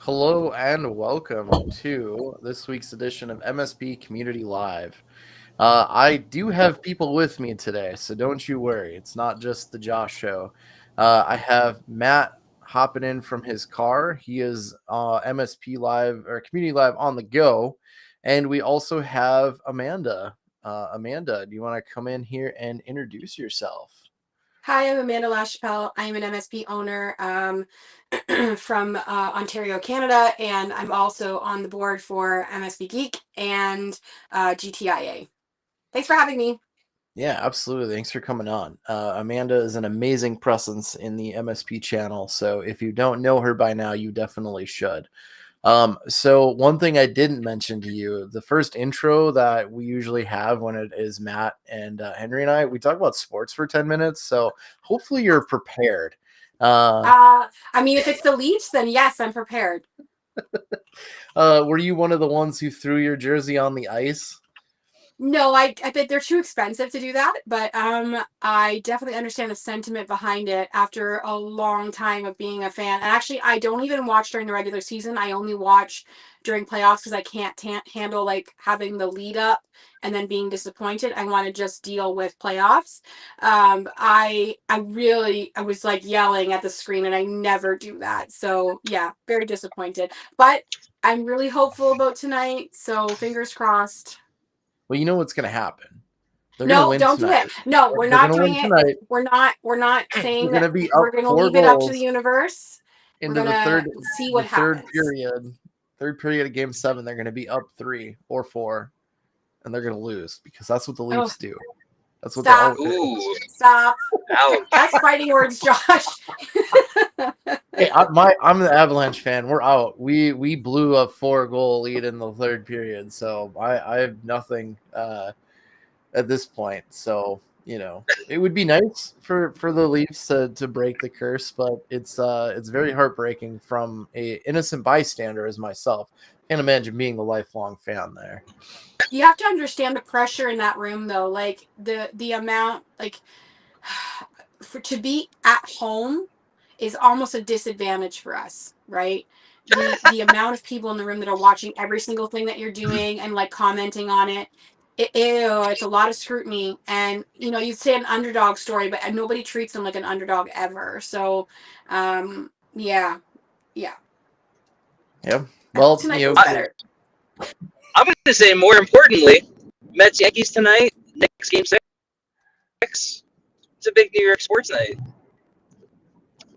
Hello and welcome to this week's edition of MSP Community Live. I do have people with me today, so don't you worry. It's not just the Josh show. I have Matt hopping in from his car. He is MSP Live or Community Live on the go. And we also have Amanda. Amanda, do you want to come in here and introduce yourself? Hi, I'm Amanda LaChapelle. I'm an MSP owner from Ontario, Canada, and I'm also on the board for MSP Geek and GTIA. Thanks for having me. Yeah, absolutely. Thanks for coming on. Amanda is an amazing presence in the MSP channel. So if you don't know her by now, you definitely should. So one thing I didn't mention to you, the first intro that we usually have when it is Matt and Henry and we talk about sports for 10 minutes. So hopefully you're prepared. Uh, If it's the Leafs, then yes, I'm prepared. were you one of the ones who threw your jersey on the ice? No, I think they're too expensive to do that, but I definitely understand the sentiment behind it after a long time of being a fan. And actually, I don't even watch during the regular season. I only watch during playoffs because I can't handle like having the lead up and then being disappointed. I want to just deal with playoffs. I was like yelling at the screen, and I never do that. So yeah, very disappointed. But I'm really hopeful about tonight. So fingers crossed. Well, you know what's going to happen. They're going to No, win don't do tonight. it. No, we're They're going not to doing win it. tonight. We're not They're saying going that to be we're up going to four leave it up to the goals universe. We're into going the to third see the what third happens. period. Third period of game 7, they're going to be up 3 or 4, and they're going to lose because that's what the Oh, Leafs do. That's what they stop. always do. Ooh, Stop. ouch. That's fighting words, Josh. Hey, I'm the Avalanche fan. We're out. We blew a 4-goal lead in the third period, so I have nothing at this point. So it would be nice for the Leafs to break the curse, but it's very heartbreaking from a innocent bystander as myself. Can't imagine being the lifelong fan there. You have to understand the pressure in that room, though. Like the amount, like to be at home is almost a disadvantage for us, right? The amount of people in the room that are watching every single thing that you're doing and like commenting on it. It's a lot of scrutiny, and you say an underdog story, but nobody treats them like an underdog ever. So, yeah, yeah. Yeah. I hope Well, tonight goes I, better. I'm going to say more importantly, Mets Yankees tonight, next game 6. It's a big New York sports night.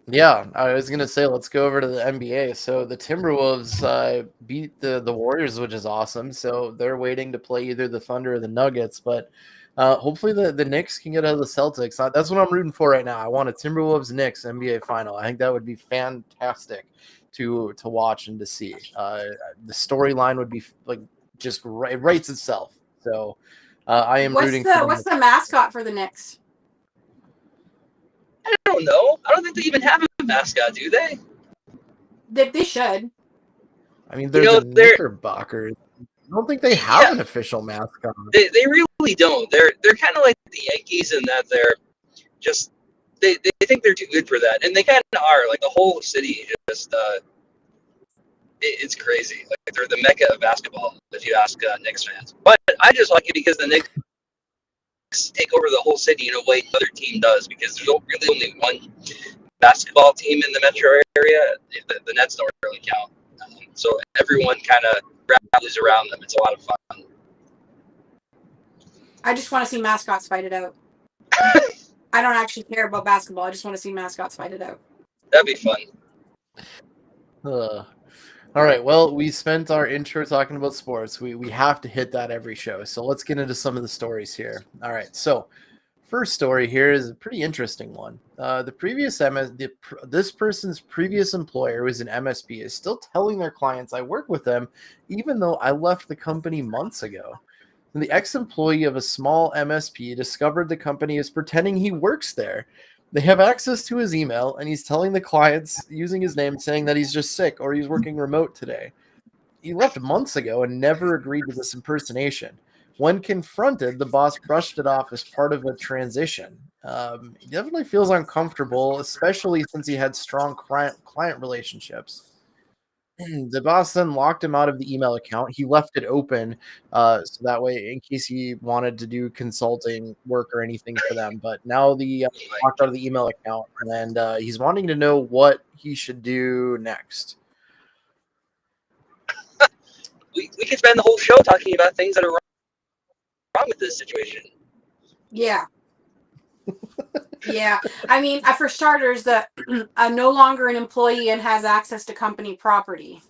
yeah, I was gonna say let's go over to the NBA. So the Timberwolves beat the Warriors, which is awesome. So they're waiting to play either the Thunder or the Nuggets, but hopefully the Knicks can get out of the Celtics. That's what I'm rooting for right now. I want a Timberwolves Knicks NBA final. I think that would be fantastic to watch and to see. The storyline would be like just it writes itself. So I am What's rooting for the the what's Knicks. the mascot for the Knicks? I don't know. I don't think they even have a mascot, do they? They should. I mean, You they're the know, Knickerbockers. I don't think they have yeah, an official mascot. they really don't. They're kind of like the Yankees in that they're just they think they're too good for that, and they kind of are. Like the whole city just it's crazy. Like they're the mecca of basketball, if you ask Knicks fans. But I just like it because the Knicks take over the whole city in a way no other team does, because there's really only one basketball team in the metro area. The Nets don't really count. So everyone kind of rallies around them. It's a lot of fun. I just want to see mascots fight it out. I don't actually care about basketball. I just want to see mascots fight it out. That'd be fun. All right. Well, we spent our intro talking about sports. We have to hit that every show. So let's get into some of the stories here. All right. So first story here is a pretty interesting one. This person's previous employer, who is an MSP, is still telling their clients, "I work with them, even though I left the company months ago." And the ex-employee of a small MSP discovered the company is pretending he works there. They have access to his email, and he's telling the clients using his name, saying that he's just sick or he's working remote today. He left months ago and never agreed to this impersonation. When confronted, the boss brushed it off as part of a transition. He definitely feels uncomfortable, especially since he had strong client relationships. The boss then locked him out of the email account. He left it open, so that way, in case he wanted to do consulting work or anything for them. But now the locked out of the email account, and he's wanting to know what he should do next. We could spend the whole show talking about things that are wrong with this situation. Yeah. Yeah. I mean, for starters, that no longer an employee and has access to company property.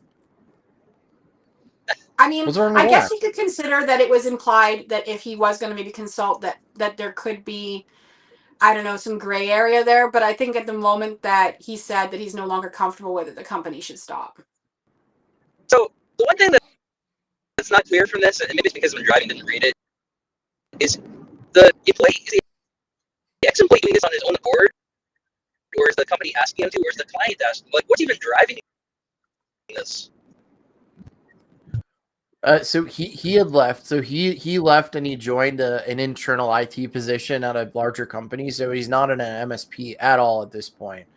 I mean, What's wrong with I guess that? you could consider that it was implied that if he was going to maybe consult, that there could be, I don't know, some gray area there. But I think at the moment that he said that he's no longer comfortable with it, the company should stop. So the one thing that's not clear from this, and maybe it's because I'm driving and didn't read it, is the employee, is the ex-employee doing this on his own accord, or is the company asking him to, or is the client asking? Like, what's even driving this? So he had left. So he left and he joined an internal IT position at a larger company. So he's not in an MSP at all at this point.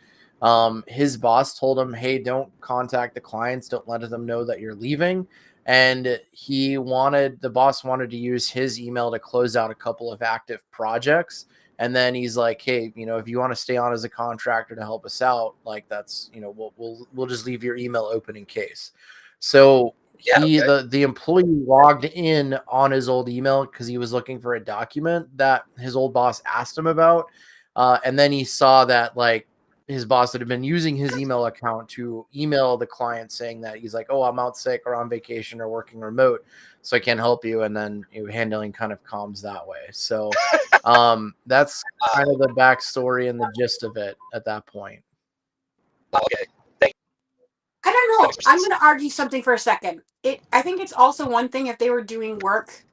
His boss told him, "Hey, don't contact the clients. Don't let them know that you're leaving." And the boss wanted to use his email to close out a couple of active projects. And then he's like, "Hey, if you want to stay on as a contractor to help us out, like that's, we'll just leave your email open in case." So Yeah, okay. the employee logged in on his old email because he was looking for a document that his old boss asked him about, and then he saw that like his boss had been using his email account to email the client saying that he's like, "Oh, I'm out sick or on vacation or working remote, so I can't help you," and then handling kind of comms that way. So that's kind of the backstory and the gist of it at that point. Okay. I don't know. I'm going to argue something for a second. I think it's also one thing if they were doing work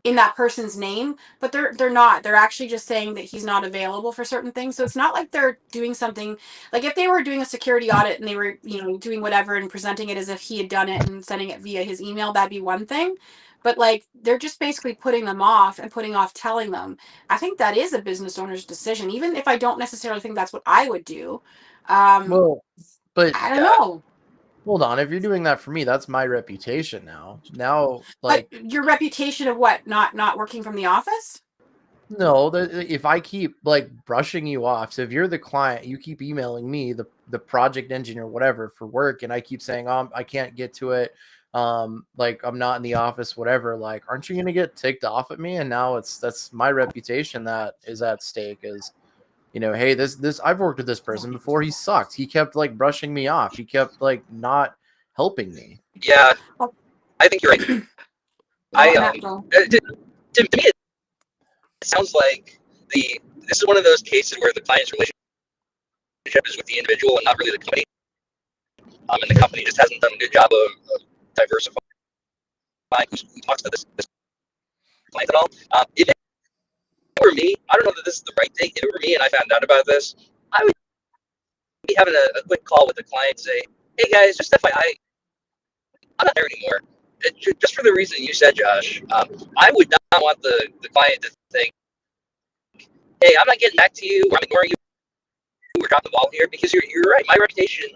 in that person's name, but they're not. They're actually just saying that he's not available for certain things. So it's not like they're doing something like if they were doing a security audit and they were, doing whatever and presenting it as if he had done it and sending it via his email, that'd be one thing. But like they're just basically putting them off and putting off telling them. I think that is a business owner's decision, even if I don't necessarily think that's what I would do. Well, but I don't know. hold on, if you're doing that for me, that's my reputation now. Now, But like, your reputation of what? Not working from the office? no, if I keep like brushing you off, so if you're the client, you keep emailing me, the project engineer, whatever, for work, and I keep saying, I can't get to it, like I'm not in the office, whatever. Like, aren't you gonna get ticked off at me? And now that's my reputation that is at stake. Is hey, this I've worked with this person before. He sucked. He kept like brushing me off. He kept like not helping me. Yeah, I think you're right. To me, it sounds like this is one of those cases where the client's relationship is with the individual and not really the company. And the company just hasn't done a good job of diversifying who talks to this client at all. If it were me, I don't know that this is the right thing. If it were me and I found out about this, I would be having a quick call with the client and say, "Hey guys, just FYI, I'm not there anymore." Just for the reason you said, Josh, I would not want the client to think, "Hey, I'm not getting back to you, or I'm ignoring you, we're dropping the ball here," because you're right. My reputation,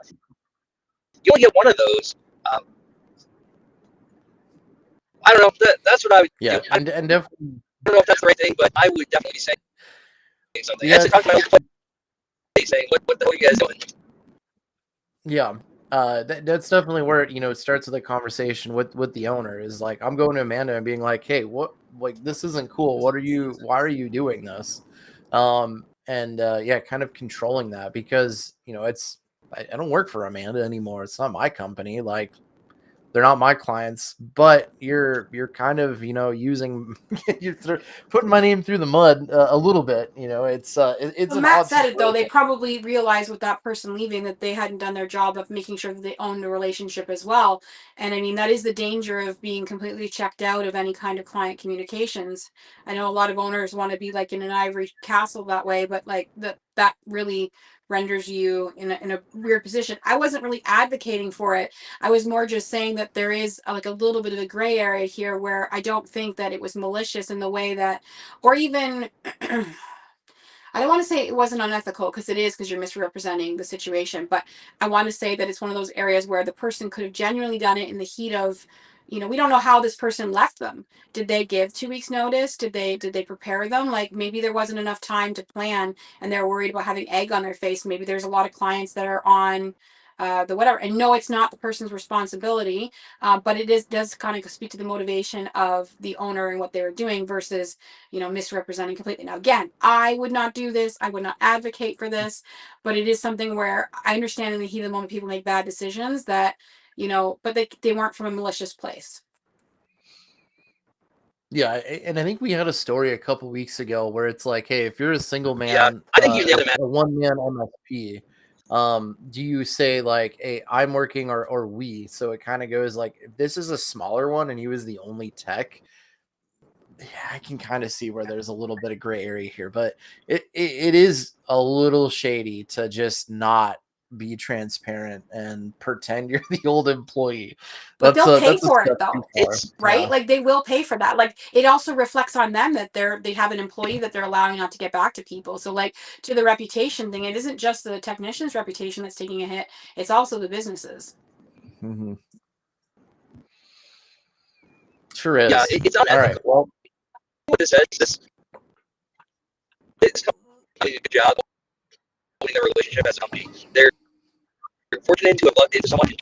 you only get one of those. I don't know. That's what I would Yeah, do. I and definitely. don't know if that's the right thing, but I would definitely be saying something. Yeah, And to talk to my own place, saying, what the hell are you guys doing? yeah. That's definitely where it starts with a conversation with the owner. Is like, I'm going to Amanda and being like, "Hey, what, like, this isn't cool. Why are you doing this?" And yeah, kind of controlling that, because I don't work for Amanda anymore. It's not my company. Like, they're not my clients, but you're kind of using you're putting my name through the mud a little bit. It's Well, an Matt odd said it though. They situation. probably realized with that person leaving that they hadn't done their job of making sure that they owned the relationship as well. And I mean, that is the danger of being completely checked out of any kind of client communications. I know a lot of owners want to be like in an ivory castle that way, but like that really renders you in a weird position. I wasn't really advocating for it. I was more just saying that there is like a little bit of a gray area here where I don't think that it was malicious in the way that, or even I don't want to say it wasn't unethical, because it is, because you're misrepresenting the situation, but I want to say that it's one of those areas where the person could have genuinely done it in the heat of, we don't know how this person left them. Did they give 2 weeks notice? Did they prepare them? Like, maybe there wasn't enough time to plan and they're worried about having egg on their face. Maybe there's a lot of clients that are on the whatever, and no, it's not the person's responsibility, but does kind of speak to the motivation of the owner and what they were doing versus misrepresenting completely. Now, again, I would not do this. I would not advocate for this, but it is something where I understand in the heat of the moment people make bad decisions that, but they weren't from a malicious place. Yeah, and I think we had a story a couple weeks ago where it's like, hey, if you're a single man, Yeah, I think you nailed it, man. a one-man MSP, do you say like, hey, I'm working, or we? So it kind of goes like, if this is a smaller one and he was the only tech, yeah, I can kind of see where there's a little bit of gray area here, but it is a little shady to just not be transparent and pretend you're the old employee. But they'll pay That's a for it step though. too far. It's Right? Yeah. Like, they will pay for that. Like, it also reflects on them that they have an employee that they're allowing not to get back to people. So, like, to the reputation thing, it isn't just the technician's reputation that's taking a hit, it's also the businesses. Mm-hmm. Sure is. Yeah, it's unethical. All right. Well, What it says, this company did a good job holding their relationship as a company. They're fortunate to have lucked into someone who's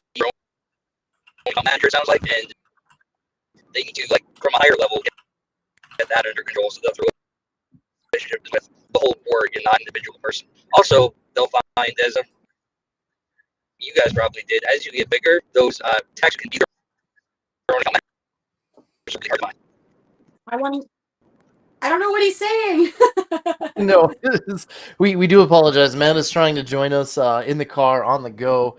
a manager, it sounds like, and they need to, like, from a higher level, get that under control so that the relationship is with the whole org and not an individual person. Also, they'll find, as you guys probably did, as you get bigger, those techs can be their own account managers. It's really hard to find. I don't know what he's saying. no, we do apologize. Matt is trying to join us in the car on the go,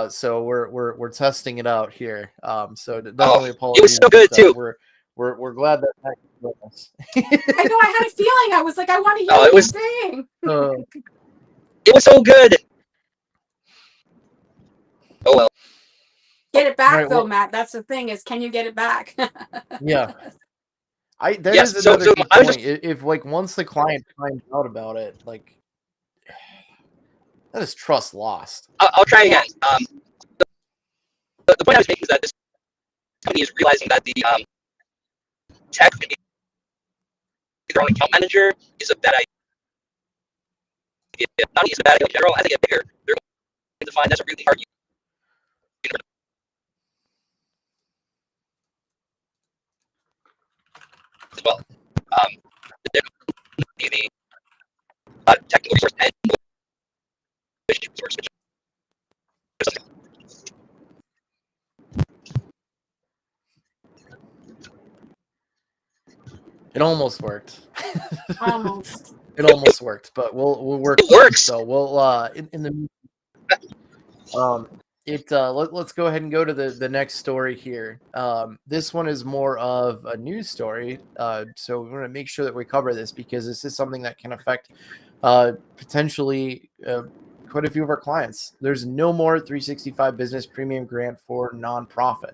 so we're testing it out here. So definitely apologize. It was so good too. We're glad that Matt can join us. I know, I had a feeling. I was like, I want to hear what he's saying. It was so good. Oh well. Get it back, Right, though, well, Matt. That's the thing, is, can you get it back? yeah. That Yes, is so another good I was point. If like once the client finds out about it, like that is trust lost. I'll try again. The point I was making is that this company is realizing that the tech can be their own account manager is a bad idea. Not only is it a bad idea in general, as they get bigger, they're going to find that's a really hard universe as well. They're going to be the technical resource and relationship resource. It almost worked. Almost. It almost worked, but we'll work. It works. So we'll in the let's go ahead and go to the next story here. This one is more of a news story. So we want to make sure that we cover this because this is something that can affect potentially quite a few of our clients. There's no more 365 business premium grant for nonprofit.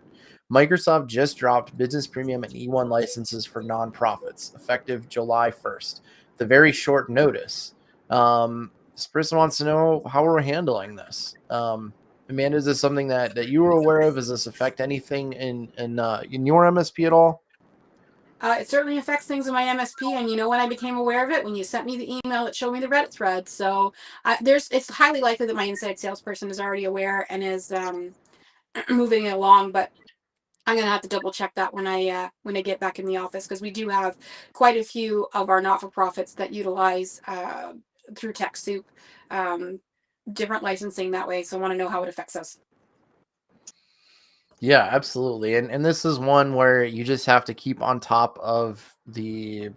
Microsoft just dropped business premium and E1 licenses for nonprofits effective July 1st. The very short notice. This person wants to know how we're handling this. Amanda, is this something that you were aware of? Does this affect anything in your MSP at all? It certainly affects things in my MSP, and when I became aware of it, when you sent me the email that showed me the Reddit thread. So it's highly likely that my inside salesperson is already aware and is moving it along, but I'm gonna have to double check that when I get back in the office, because we do have quite a few of our not-for-profits that utilize through TechSoup different licensing that way. So I want to know how it affects us. Yeah, absolutely. And this is one where you just have to keep on top of the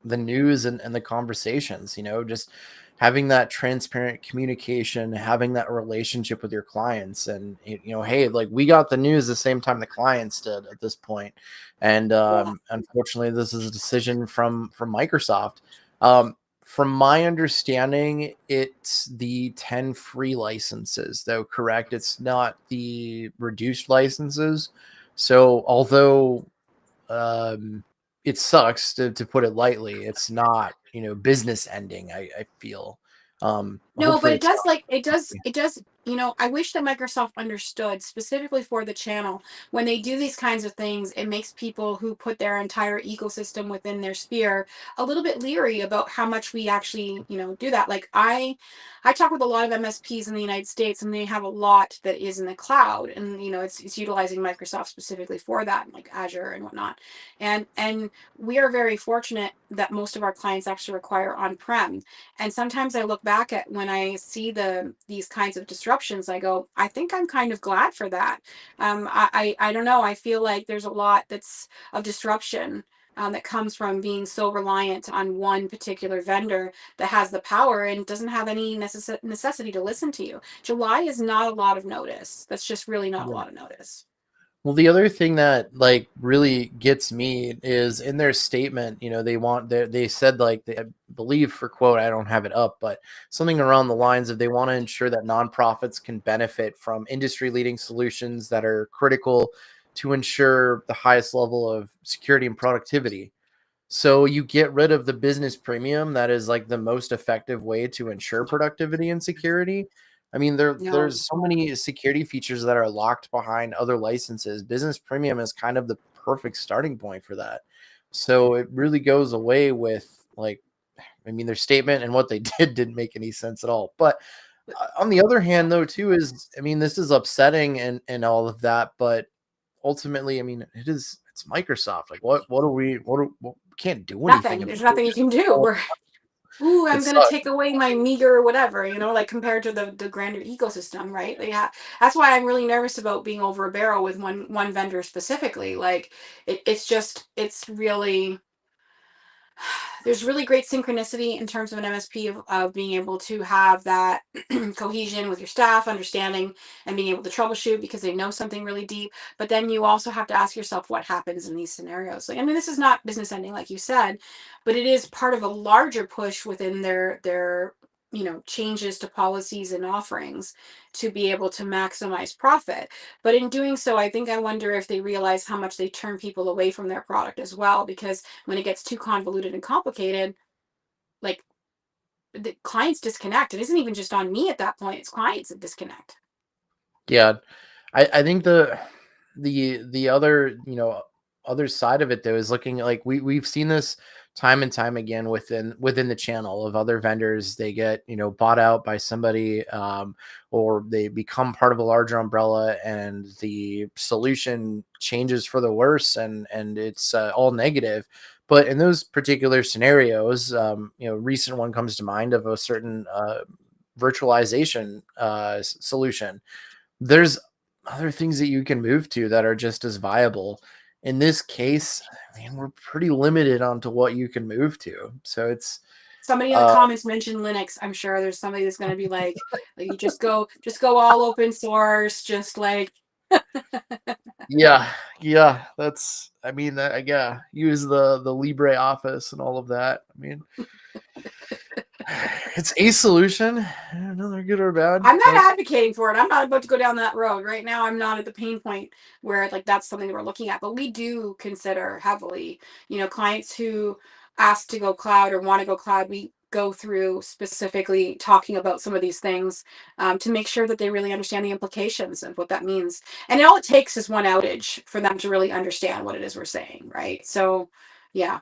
news and the conversations, just having that transparent communication, having that relationship with your clients. And, hey, like we got the news the same time the clients did at this point. And unfortunately, this is a decision from Microsoft. From my understanding, it's the 10 free licenses, though, correct? It's not the reduced licenses. So although it sucks to put it lightly, it's not business ending. I feel. No, but Hopefully it it's does not. like it does, I wish that Microsoft understood specifically for the channel when they do these kinds of things, it makes people who put their entire ecosystem within their sphere a little bit leery about how much we actually, do that. Like I talk with a lot of MSPs in the United States and they have a lot that is in the cloud and it's utilizing Microsoft specifically for that, like Azure and whatnot. And we are very fortunate that most of our clients actually require on-prem. And sometimes I look back at when I see these kinds of disruptions, I go, I think I'm kind of glad for that. I don't know. I feel like there's a lot that's of disruption that comes from being so reliant on one particular vendor that has the power and doesn't have any necessity to listen to you. July is not a lot of notice. That's just really not a lot of notice. Well, the other thing that like really gets me is in their statement, they said like I believe for quote, I don't have it up, but something around the lines of they want to ensure that nonprofits can benefit from industry leading solutions that are critical to ensure the highest level of security and productivity. So you get rid of the business premium that is like the most effective way to ensure productivity and security. I mean, No. there's so many security features that are locked behind other licenses. Business premium is kind of the perfect starting point for that. So it really goes away with like, I mean, their statement and what they didn't make any sense at all. But on the other hand, though, too, is I mean, this is upsetting and all of that, but ultimately, I mean, it's Microsoft. Like, we can't do anything Nothing. about There's nothing you can do. it. Ooh, It I'm gonna sucks. take away my meager whatever, like compared to the grander ecosystem, right? That's why I'm really nervous about being over a barrel with one vendor specifically. Like it's really there's really great synchronicity in terms of an MSP of being able to have that cohesion with your staff, understanding and being able to troubleshoot because they know something really deep. But then you also have to ask yourself what happens in these scenarios. Like, I mean, this is not business ending, like you said, but it is part of a larger push within their changes to policies and offerings to be able to maximize profit. But in doing so, I wonder if they realize how much they turn people away from their product as well, because when it gets too convoluted and complicated, like the clients disconnect. It isn't even just on me at that point, it's clients that disconnect. Yeah, I think the other other side of it though is looking at, like we've seen this time and time again within the channel of other vendors. They get bought out by somebody, or they become part of a larger umbrella, and the solution changes for the worse, and it's all negative. But in those particular scenarios, recent one comes to mind of a certain virtualization solution. There's other things that you can move to that are just as viable. In this case, I mean, we're pretty limited onto what you can move to. So it's Somebody in the uh comments mentioned Linux. I'm sure there's somebody that's going to be like you just go all open source, just like yeah, that's I mean yeah, use the Libre Office and all of that. I mean, it's a solution. I don't know they're good or bad, I'm not but advocating for it. I'm not about to go down that road. Right now, I'm not at the pain point where like that's something that we're looking at. But we do consider heavily, clients who ask to go cloud or want to go cloud. We go through specifically talking about some of these things to make sure that they really understand the implications of what that means. And all it takes is one outage for them to really understand what it is we're saying, right? So, yeah.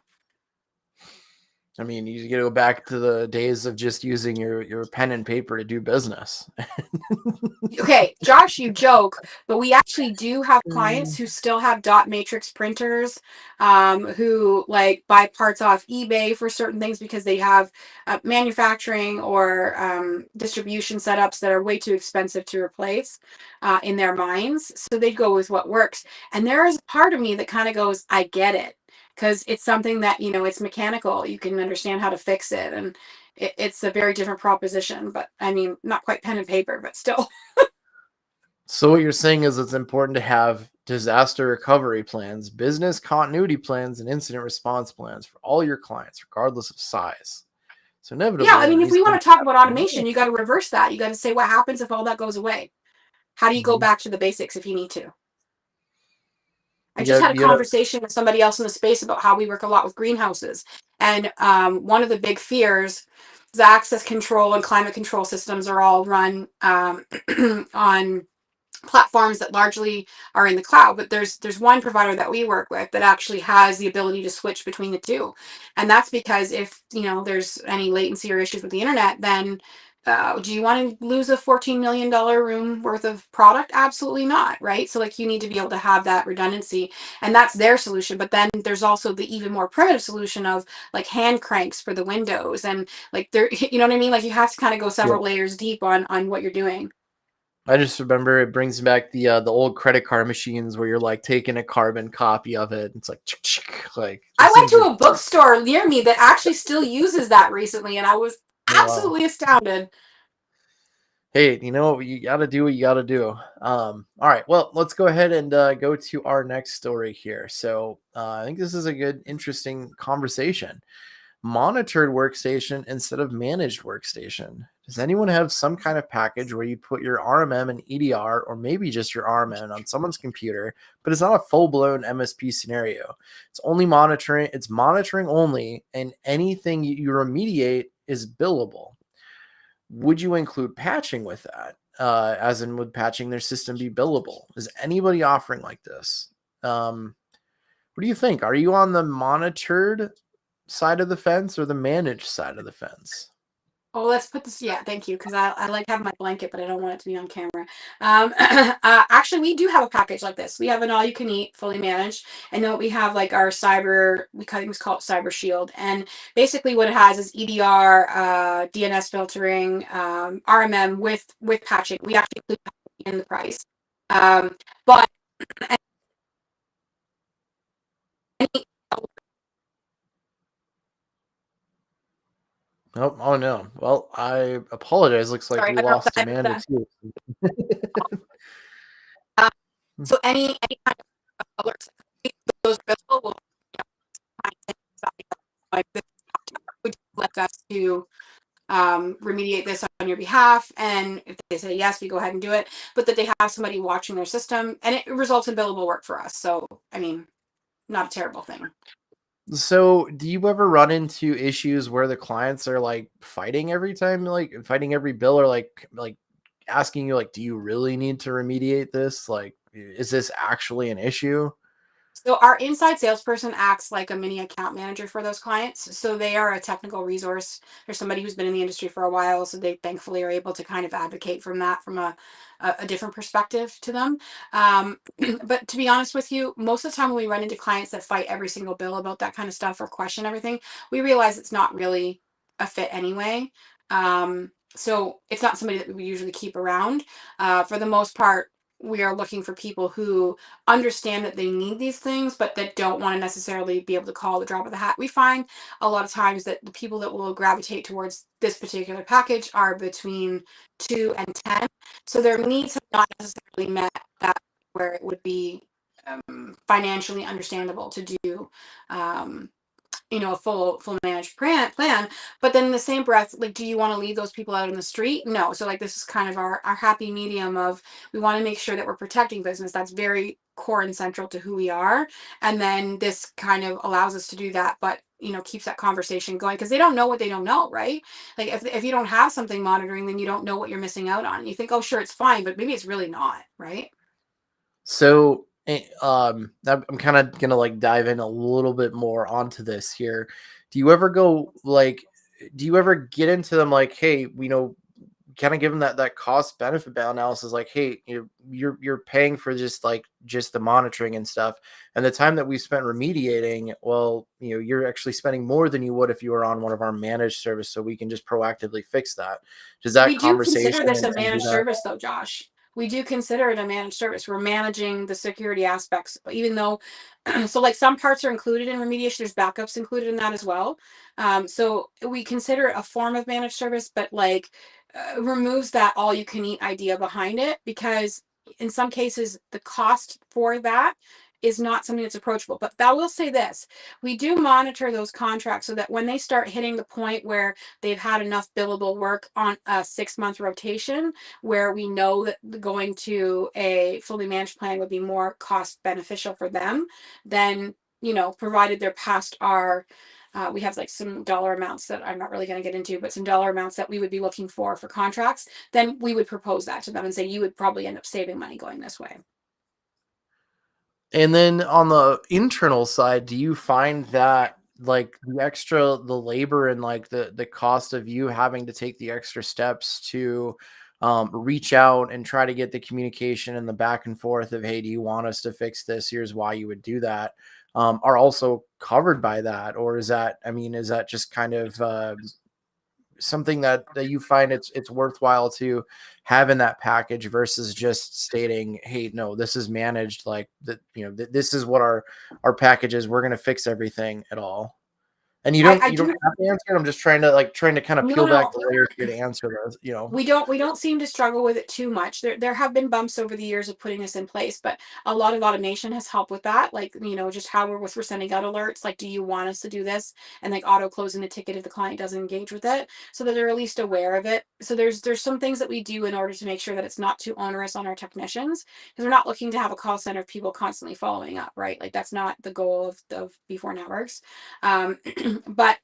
I mean, you gotta go back to the days of just using your pen and paper to do business. Okay, Josh, you joke, but we actually do have clients who still have dot matrix printers, who like buy parts off eBay for certain things because they have manufacturing or distribution setups that are way too expensive to replace in their minds. So they go with what works. And there is a part of me that kind of goes, I get it, because it's something that, it's mechanical. You can understand how to fix it. And it's a very different proposition, but I mean, not quite pen and paper, but still. So what you're saying is it's important to have disaster recovery plans, business continuity plans, and incident response plans for all your clients, regardless of size. So Yeah, I inevitably, mean, if these we things want to talk have about to automation, be you got to reverse that. You got to say what happens if all that goes away. How do you go Mhm. back to the basics if you need to? I just had a you know, conversation with somebody else in the space about how we work a lot with greenhouses. And one of the big fears is access control and climate control systems are all run on platforms that largely are in the cloud, but there's one provider that we work with that actually has the ability to switch between the two. And that's because if there's any latency or issues with the internet, then do you want to lose a $14 million room worth of product? Absolutely not, right? So like you need to be able to have that redundancy, and that's their solution. But then there's also the even more primitive solution of like hand cranks for the windows, and like there, you know what I mean? Like you have to kind of go yeah. several layers deep on what you're doing. I just remember it brings back the old credit card machines where you're like taking a carbon copy of it. It's like, like I those went things to are. a bookstore near me that actually still uses that recently, and I was Wow. absolutely astounded. Hey, you know what? You got to do what you got to do. All right. Well, let's go ahead and go to our next story here. So I think this is a good, interesting conversation. Monitored workstation instead of managed workstation. Does anyone have some kind of package where you put your RMM and EDR, or maybe just your RMM on someone's computer, but it's not a full-blown MSP scenario? It's only monitoring. It's monitoring only, and anything you remediate is billable. Would you include patching with that? As in, would patching their system be billable? Is anybody offering like this? What do you think? Are you on the monitored side of the fence or the managed side of the fence? Oh, let's put this. Yeah, thank you, because I like having my blanket, but I don't want it to be on camera. Actually, we do have a package like this. We have an all-you-can-eat, fully managed, and then we have like our cyber. We kind of call it Cyber Shield, and basically what it has is EDR, DNS filtering, RMM with patching. We actually include patching in the price, but any, Oh no. Well, I apologize. Looks like sorry, we I don't know lost if Amanda that. too. So any kind of alerts, those visible will like this would like us to remediate this on your behalf, and if they say yes, we go ahead and do it, but that they have somebody watching their system, and it results in billable work for us. So I mean, not a terrible thing. So, do you ever run into issues where the clients are like fighting every time, like fighting every bill, or like asking you like, do you really need to remediate this? Like, is this actually an issue? So our inside salesperson acts like a mini account manager for those clients. So they are a technical resource. There's somebody who's been in the industry for a while, so they thankfully are able to kind of advocate from a different perspective to them. But to be honest with you, most of the time when we run into clients that fight every single bill about that kind of stuff or question everything, we realize it's not really a fit anyway. So it's not somebody that we usually keep around. For the most part, we are looking for people who understand that they need these things, but that don't want to necessarily be able to call the drop of the hat. We find a lot of times that the people that will gravitate towards this particular package are between 2 and 10. So their needs have not necessarily met that where it would be financially understandable to do a full managed plan. But then in the same breath, like, do you want to leave those people out in the street? No. So like this is kind of our happy medium of, we want to make sure that we're protecting business. That's very core and central to who we are, and then this kind of allows us to do that, but keeps that conversation going, because they don't know what they don't know, right? Like if you don't have something monitoring, then you don't know what you're missing out on. You think, oh sure, it's fine, but maybe it's really not, right? So, I'm kind of gonna like dive in a little bit more onto this here. Do you ever go like, do you ever get into them like, hey, kind of give them that cost benefit analysis, like, hey, you're paying for just the monitoring and stuff, and the time that we spent remediating, well, you're actually spending more than you would if you were on one of our managed service, so we can just proactively fix that. Does that We do conversation consider this a and do managed that? service, though, Josh. We do consider it a managed service. We're managing the security aspects, even though, so like some parts are included in remediation, there's backups included in that as well. So we consider it a form of managed service, but like removes that all you can eat idea behind it, because in some cases the cost for that is not something that's approachable. But I will say this, we do monitor those contracts so that when they start hitting the point where they've had enough billable work on a 6-month rotation, where we know that going to a fully managed plan would be more cost beneficial for them, then, you know, provided they're past our, we have like some dollar amounts that I'm not really going to get into, but some dollar amounts that we would be looking for contracts, then we would propose that to them and say, you would probably end up saving money going this way. And then on the internal side, do you find that like the labor and like the cost of you having to take the extra steps to reach out and try to get the communication and the back and forth of, hey, do you want us to fix this? Here's why you would do that, are also covered by that? Or is that, I mean, is that just kind of something that you find it's worthwhile to have in that package versus just stating, hey, no, this is managed like that, you know, this is what our package is, we're going to fix everything at all? And you don't have to answer it. I'm just trying to kind of peel back the layers here to answer those, you know. We don't seem to struggle with it too much. There have been bumps over the years of putting this in place, but a lot of automation has helped with that. Like, you know, just how we're sending out alerts, like, do you want us to do this? And like auto closing the ticket if the client doesn't engage with it, so that they're at least aware of it. So there's some things that we do in order to make sure that it's not too onerous on our technicians, because we're not looking to have a call center of people constantly following up, right? Like that's not the goal of Before Networks. But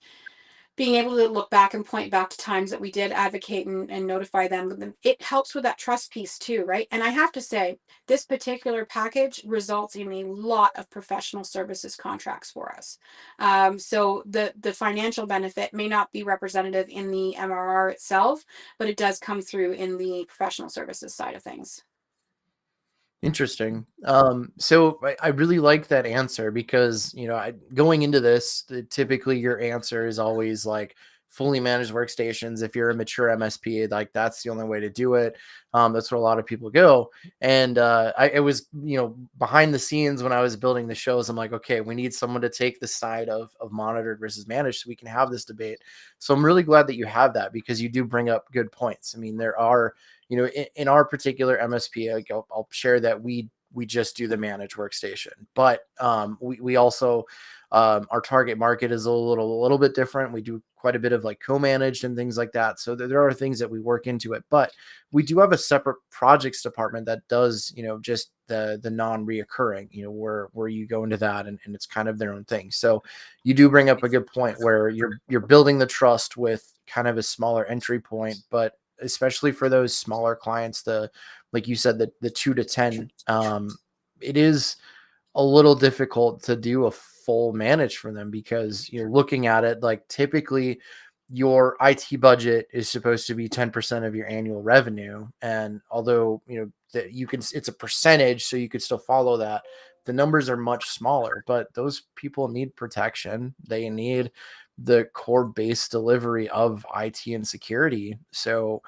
being able to look back and point back to times that we did advocate and notify them, it helps with that trust piece too, right? And I have to say, this particular package results in a lot of professional services contracts for us. So the financial benefit may not be representative in the MRR itself, but it does come through in the professional services side of things. Interesting. So I really like that answer because, you know, going into this, typically your answer is always like fully managed workstations. If you're a mature MSP, like that's the only way to do it. That's where a lot of people go. And it was, you know, behind the scenes when I was building the shows, I'm like, okay, we need someone to take the side of monitored versus managed so we can have this debate. So I'm really glad that you have that because you do bring up good points. I mean, there are, you know, in our particular MSP, like I'll share that we just do the managed workstation, but we also our target market is a little bit different. We do quite a bit of like co-managed and things like that. So there are things that we work into it, but we do have a separate projects department that does, you know, just the non-reoccurring, you know, where you go into that and it's kind of their own thing. So you do bring up a good point where you're building the trust with kind of a smaller entry point, but especially for those smaller clients, like you said, the 2 to 10, it is a little difficult to do a full manage for them because you're looking at it like typically your IT budget is supposed to be 10% of your annual revenue. And although, you know, that it's a percentage, so you could still follow that. The numbers are much smaller, but those people need protection. They need the core base delivery of IT and security. So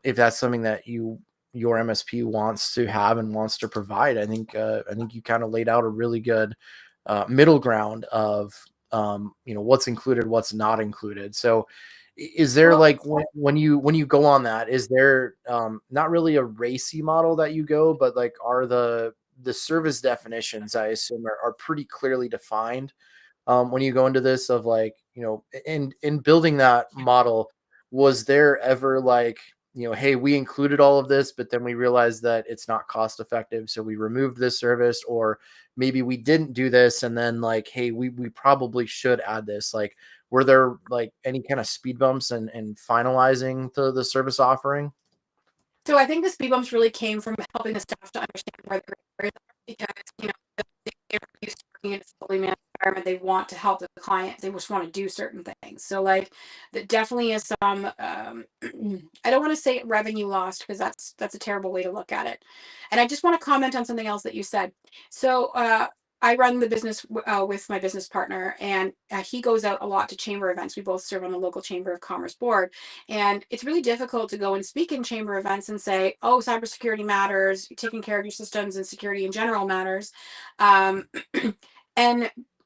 if that's something that your MSP wants to have and wants to provide, I think you kind of laid out a really good middle ground of you know, what's included, what's not included. So is there like when you go on that, is there not really a racy model that you go, but like are the service definitions, I assume, are pretty clearly defined when you go into this of like, you know, in building that model, was there ever like, you know, hey, we included all of this, but then we realized that it's not cost effective, so we removed this service, or maybe we didn't do this and then like, hey, we probably should add this? Like, were there like any kind of speed bumps and finalizing the service offering? So I think the speed bumps really came from helping the staff to understand where the areas are, because, you know, they're used to working in a fully managed environment. They want to help the client. They just want to do certain things. So like that definitely is some I don't want to say revenue lost, because that's a terrible way to look at it. And I just want to comment on something else that you said. So I run the business with my business partner, and he goes out a lot to chamber events. We both serve on the local Chamber of Commerce board, and it's really difficult to go and speak in chamber events and say, oh, cybersecurity matters, taking care of your systems and security in general matters. And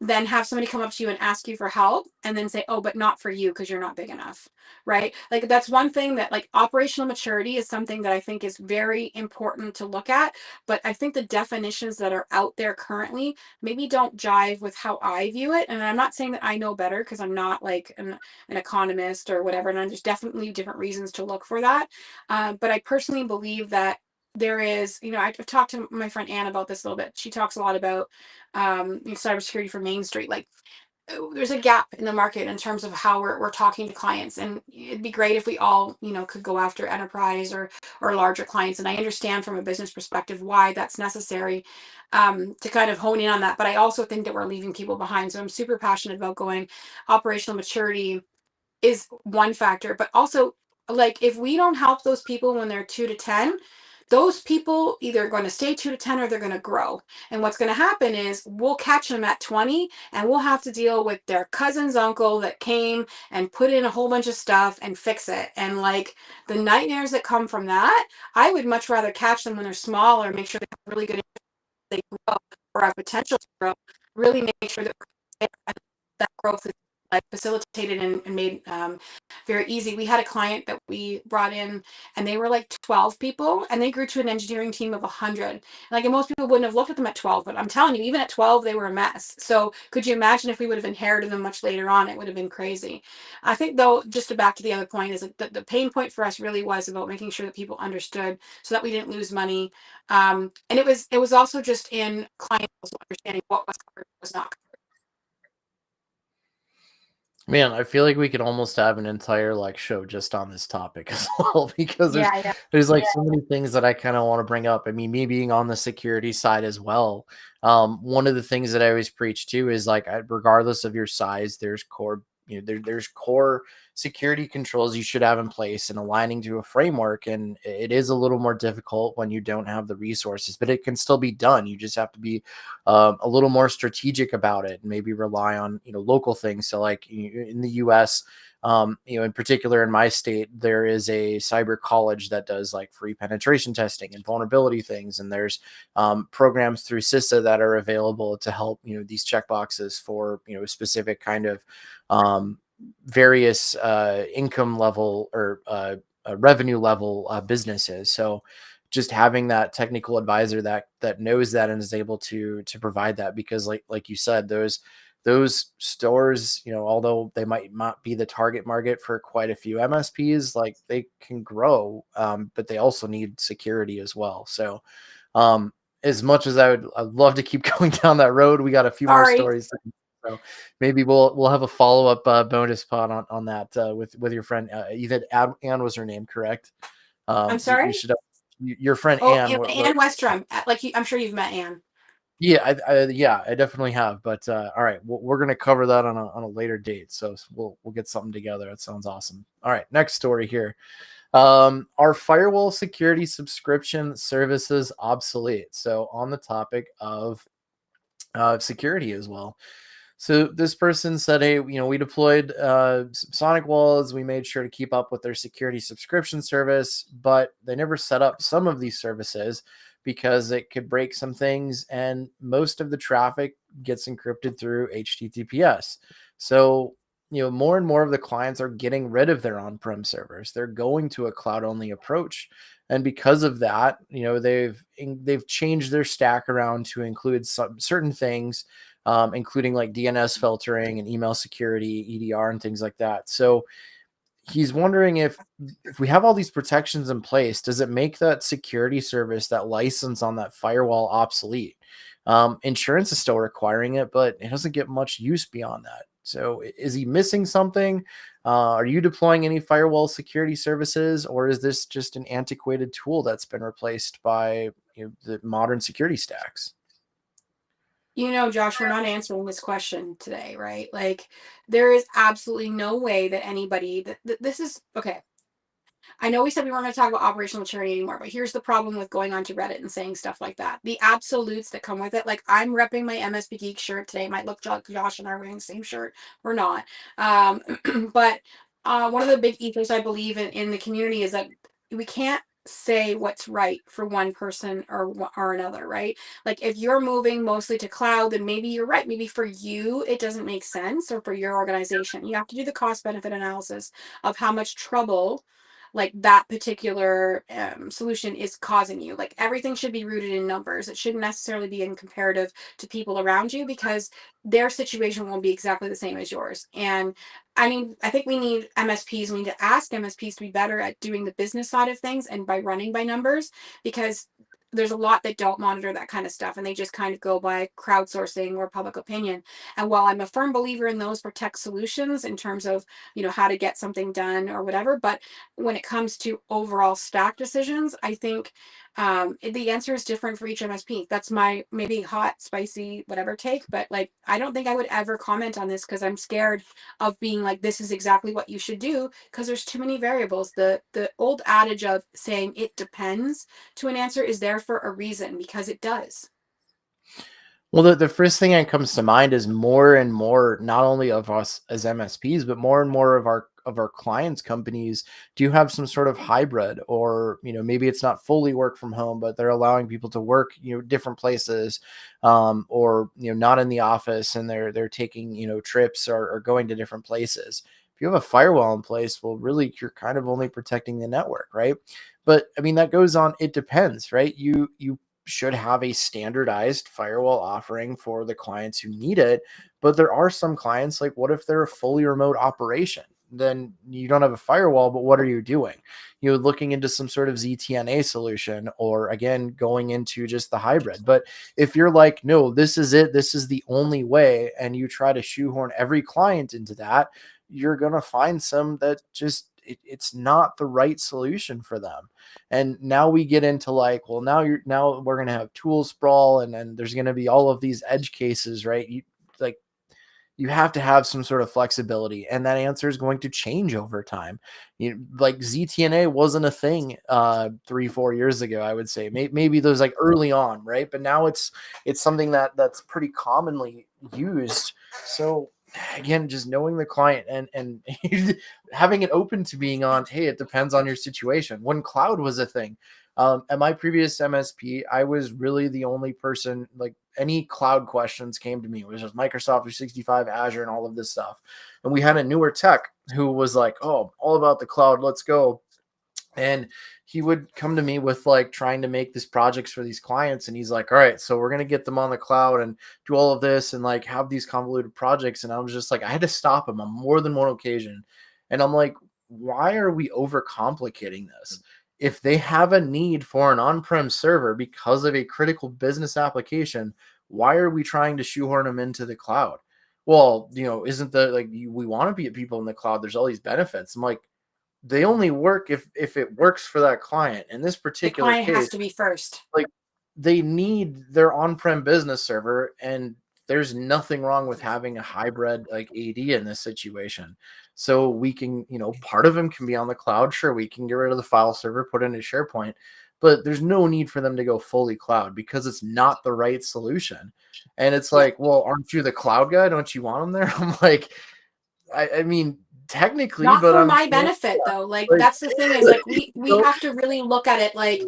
then have somebody come up to you and ask you for help and then say, oh, but not for you because you're not big enough, right? Like that's one thing that like operational maturity is something that I think is very important to look at. But I think the definitions that are out there currently maybe don't jive with how I view it. And I'm not saying that I know better because I'm not like an economist or whatever. And there's definitely different reasons to look for that. But I personally believe that there is, you know, I've talked to my friend Anne about this a little bit. She talks a lot about cybersecurity for Main Street. Like there's a gap in the market in terms of how we're talking to clients, and it'd be great if we all, you know, could go after enterprise or larger clients. And I understand from a business perspective why that's necessary, to kind of hone in on that. But I also think that we're leaving people behind. So I'm super passionate about going operational maturity is one factor, but also like if we don't help those people when they're 2 to 10, those people either going to stay 2 to 10 or they're going to grow. And what's going to happen is we'll catch them at 20 and we'll have to deal with their cousin's uncle that came and put in a whole bunch of stuff and fix it. And like the nightmares that come from that, I would much rather catch them when they're small or make sure they have really good, they grow or have potential to grow, really make sure that that growth is like facilitated and made very easy. We had a client that we brought in and they were like 12 people and they grew to an engineering team of 100. Like, and most people wouldn't have looked at them at 12, but I'm telling you, even at 12, they were a mess. So could you imagine if we would have inherited them much later on? It would have been crazy. I think though, just to back to the other point is that the pain point for us really was about making sure that people understood so that we didn't lose money. And it was also just in clients also understanding what was covered, what was not. Man, I feel like we could almost have an entire like show just on this topic as well because Yeah. there's like so many things that I kind of want to bring up. I mean, me being on the security side as well. One of the things that I always preach too is like regardless of your size, there's core, you know, there's core security controls you should have in place and aligning to a framework. And it is a little more difficult when you don't have the resources, but it can still be done. You just have to be a little more strategic about it and maybe rely on, you know, local things. So like in the US, you know, in particular in my state, there is a cyber college that does like free penetration testing and vulnerability things. And there's programs through CISA that are available to help, you know, these checkboxes for, you know, specific kind of various income level or revenue level businesses. So just having that technical advisor that knows that and is able to provide that, because like you said, those stores, you know, although they might not be the target market for quite a few MSPs, like they can grow, but they also need security as well. So as much as I'd love to keep going down that road, we got a few more Sorry. stories. So maybe we'll have a follow-up bonus pod on that with your friend. You said Anne was her name, correct? I'm sorry. We should have your friend Oh, Anne. Ann Westrom. Like I'm sure you've met Ann. Yeah, yeah, I definitely have. But all right, we're gonna cover that on a later date. So we'll get something together. That sounds awesome. All right, next story here. Our firewall security subscription services obsolete? So on the topic of security as well. So this person said, hey, you know, we deployed Sonic walls. We made sure to keep up with their security subscription service, but they never set up some of these services because it could break some things. And most of the traffic gets encrypted through HTTPS. So, you know, more and more of the clients are getting rid of their on-prem servers. They're going to a cloud-only approach. And because of that, you know, they've changed their stack around to include some certain things, including like DNS filtering and email security, EDR, and things like that. So he's wondering if we have all these protections in place, does it make that security service, that license on that firewall obsolete? Insurance is still requiring it, but it doesn't get much use beyond that. So is he missing something? Are you deploying any firewall security services, or is this just an antiquated tool that's been replaced by, you know, the modern security stacks? You know, Josh, we're not answering this question today, right? Like, there is absolutely no way that anybody this is okay. I know we said we weren't going to talk about operational maturity anymore, but here's the problem with going onto Reddit and saying stuff like that. The absolutes that come with it. Like I'm repping my MSP Geek shirt today. It might look Josh and I are wearing the same shirt. We're not. But one of the big ethos I believe in the community is that we can't say what's right for one person or another, right? Like if you're moving mostly to cloud, then maybe you're right. Maybe for you, it doesn't make sense, or for your organization, you have to do the cost benefit analysis of how much trouble like that particular solution is causing you. Like everything should be rooted in numbers. It shouldn't necessarily be in comparative to people around you, because their situation won't be exactly the same as yours. And I mean, I think we need MSPs, we need to ask MSPs to be better at doing the business side of things and by running by numbers, because there's a lot that don't monitor that kind of stuff, and they just kind of go by crowdsourcing or public opinion. And while I'm a firm believer in those for tech solutions in terms of, you know, how to get something done or whatever, but when it comes to overall stack decisions, I think the answer is different for each MSP. That's my maybe hot, spicy, whatever take. But like, I don't think I would ever comment on this, because I'm scared of being like, this is exactly what you should do, because there's too many variables. The old adage of saying it depends to an answer is there for a reason, because it does. Well, the first thing that comes to mind is more and more, not only of us as MSPs, but more and more of our clients' companies do have some sort of hybrid, or maybe it's not fully work from home, but they're allowing people to work different places, or not in the office, and they're taking trips, or going to different places. If you have a firewall in place, well, really you're kind of only protecting the network, right? But I mean, that goes on. It depends, right? You should have a standardized firewall offering for the clients who need it. But there are some clients, like, what if they're a fully remote operation? Then you don't have a firewall, but what are you doing? You're looking into some sort of ZTNA solution, or again, going into just the hybrid. But if you're like, no, this is it, this is the only way, and you try to shoehorn every client into that, you're going to find some that just, it's not the right solution for them. And now we get into like, well, now we're going to have tool sprawl, and then there's going to be all of these edge cases, right? You have to have some sort of flexibility, and that answer is going to change over time. Like ZTNA wasn't a thing 3-4 years ago, I would say. Maybe those like early on, right? But now it's something that's pretty commonly used. So again, just knowing the client, and having it open to being on, hey, it depends on your situation. When cloud was a thing, at my previous MSP, I was really the only person, like, any cloud questions came to me. It was just Microsoft 365, Azure, and all of this stuff. And we had a newer tech who was like, oh, all about the cloud, let's go. And he would come to me with like trying to make these projects for these clients. And he's like, all right, so we're going to get them on the cloud and do all of this and like have these convoluted projects. And I was just like, I had to stop him on more than one occasion. And I'm like, why are we overcomplicating this? If they have a need for an on-prem server because of a critical business application, why are we trying to shoehorn them into the cloud? Well, isn't the like we want to be people in the cloud? There's all these benefits. I'm like, they only work if it works for that client. In this The particular client has case, to be first. like, they need their on-prem business server, and there's nothing wrong with having a hybrid like AD in this situation. So we can, part of them can be on the cloud. Sure, we can get rid of the file server, put in a SharePoint, but there's no need for them to go fully cloud, because it's not the right solution. And it's Yeah. like, well, aren't you the cloud guy? Don't you want them there? I'm like, I mean, technically, Not but for I'm my benefit though. Like like, that's the thing, is like we so have to really look at it like,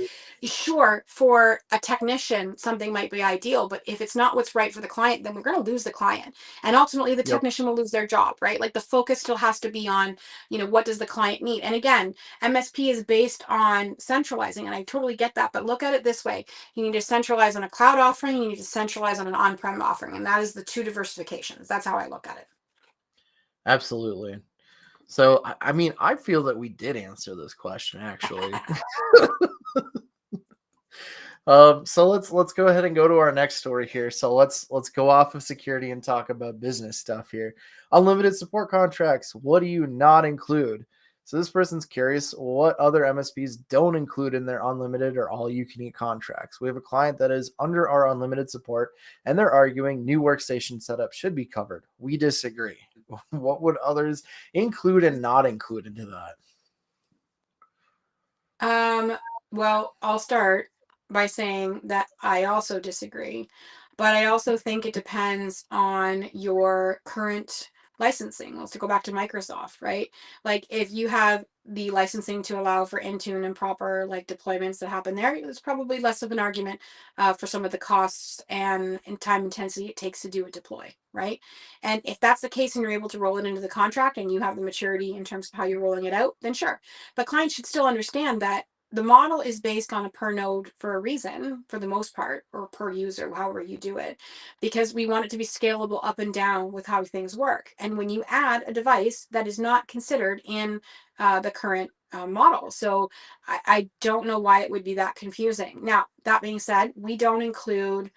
sure, for a technician something might be ideal, but if it's not what's right for the client, then we're going to lose the client, and ultimately the yep. technician will lose their job, right? Like the focus still has to be on, what does the client need? And again, MSP is based on centralizing, and I totally get that, but look at it this way: you need to centralize on a cloud offering, you need to centralize on an on-prem offering, and that is the two diversifications. That's how I look at it. Absolutely. So, I mean, I feel that we did answer this question, actually. So let's go ahead and go to our next story here. So let's go off of security and talk about business stuff here. Unlimited support contracts. What do you not include? So this person's curious what other MSPs don't include in their unlimited or all-you-can-eat contracts. We have a client that is under our unlimited support, and they're arguing new workstation setup should be covered. We disagree. What would others include and not include into that? Well, I'll start by saying that I also disagree, but I also think it depends on your current licensing. Let's go back to Microsoft, right? Like if you have the licensing to allow for Intune and proper like deployments that happen there, it's probably less of an argument for some of the costs and time intensity it takes to do a deploy, right? And if that's the case and you're able to roll it into the contract and you have the maturity in terms of how you're rolling it out, then sure. But clients should still understand that the model is based on a per node for a reason, for the most part, or per user, however you do it, because we want it to be scalable up and down with how things work. And when you add a device that is not considered in the current model. So I don't know why it would be that confusing. Now, that being said, we don't include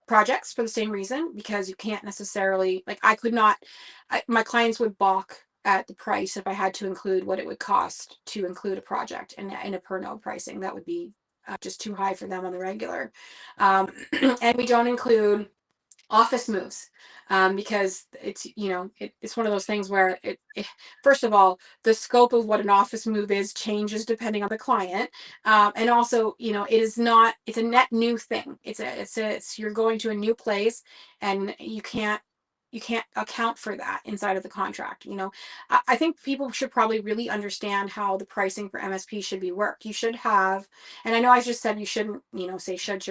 projects for the same reason, because you can't necessarily, like I could not, my clients would balk at the price if I had to include what it would cost to include a project in a per node pricing. That would be just too high for them on the regular. And we don't include office moves because it's, you know, it's one of those things where first of all, the scope of what an office move is changes depending on the client, and also, you know, it's a net new thing. It's you're going to a new place and you can't account for that inside of the contract. You know, I think people should probably really understand how the pricing for MSP should be worked. You should have, and I know I just said you shouldn't, you know, say should,